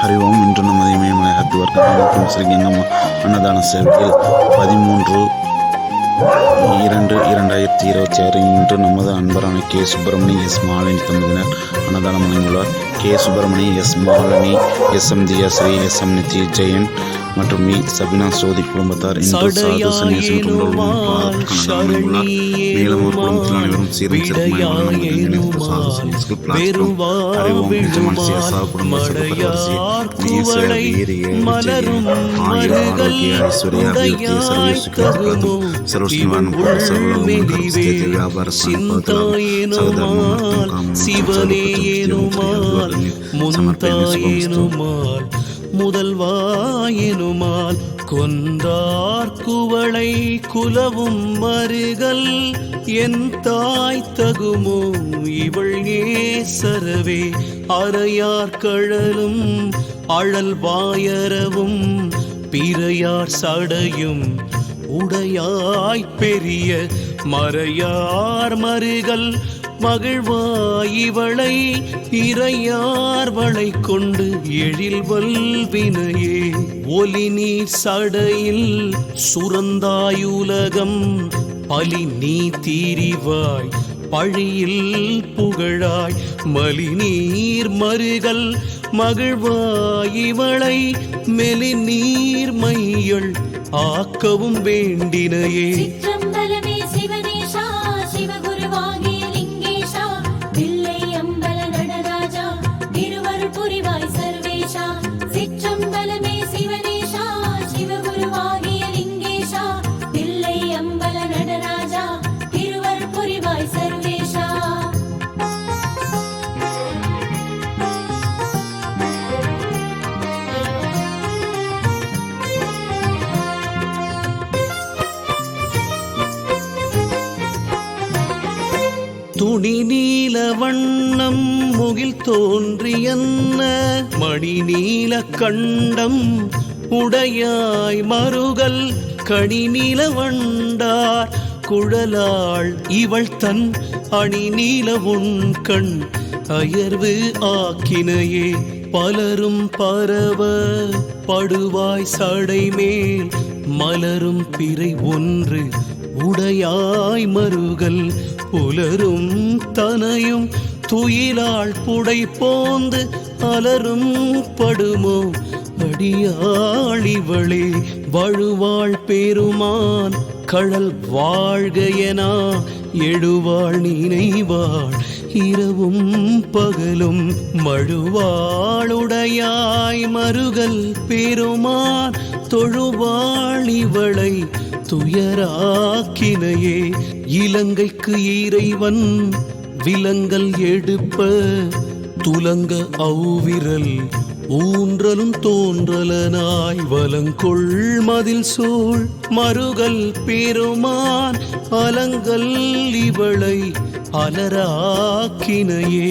ஹரி ஓம். இன்று நமது இமயமலை ஹரித்வார் ஸ்ரீலிங்கம் அன்னதான சேவையில் 13/2/2026 இன்று நமது அன்பரான கே. சுப்பிரமணி, எஸ். மாலினி தம்பதியினர் அன்னதானம் வழங்கியுள்ளார். K. Subramani, S. Malini, S. M. Thiyashri, S. M. Nithya Jayan மற்றும் வி. சபினா சோதி குடும்பத்தார் இன்று சாது சன்னியாசி மற்றும் மேலும் ஒரு குடும்பத்தில் அனைவரும் சீரும் சிறப்புமாய் சாது சன்னியாசிகள் பிரார்த்தனை. ஹரி ஓம். நிஜமனசிய சா குடும்ப சகபரிவரிசை மலரும் ஆரோக்கிய ஐஸ்வர்ய அபிவிருத்தி சர்வசுக்கிரத்து சர்வஸ்நிவாரணம் போன்ற சர்வலோகமும் கர்மஸ்தேதி வியாபார சிவனேனுமால் முதல்வாயனுமால் கொன்றார் குவளை குலவும் மருகல் என் தாய் தகுமோ இவள் ஏசரவே அறையார் கழலும் அழல் வாயரவும் பிறையார் சடையும் உடையாய் பெரிய மறையார் மருகல் மகிழ்வாய் இவளை இறையார்வளை கொண்டு எழில் வல்வினையே ஒலி நீர் சடையில் சுரந்தாயுலகம் பலி நீ தீரிவாய் பழியில் புகழாய் மலி நீர் மருகல் மகிழ்வாய் இவளை மெலி நீர் மையள் ஆக்கவும் வேண்டினையே. துணி நீல வண்ணம் முகில் தோன்றியன்ன மணி நீல கண்டம் உடையாய் மருகல் கனி நீல வண்டார் குழலாள் இவள் தன் அணி நீல உன் கண் அயர்வு ஆக்கினையே பலரும் பரவ படுவாய் சடை மேல் மலரும் பிறை ஒன்று உடையாய் மருகல் புலரும் தனையும் துயிலாள் புடை போந்து அலரும் படுமோ அடியாளிவளே வழுவாள் பெருமான் கழல் வாழ்கையனா எழுவாள் நினைவாள் இரவும் பகலும் மழுவாளுடையாய் மருகல் பெருமான் தொழுவாள் இவளை துயராக்கினையே. இலங்கைக்கு இறைவன் விலங்கல் எடுப்ப துலங்க அவ்விரல் ஊன்றலும் தோன்றலனாய் வலங்கொள் மதில் சூழ் மருகல் பெருமான் அலங்கல் இவளை அலராக்கினையே.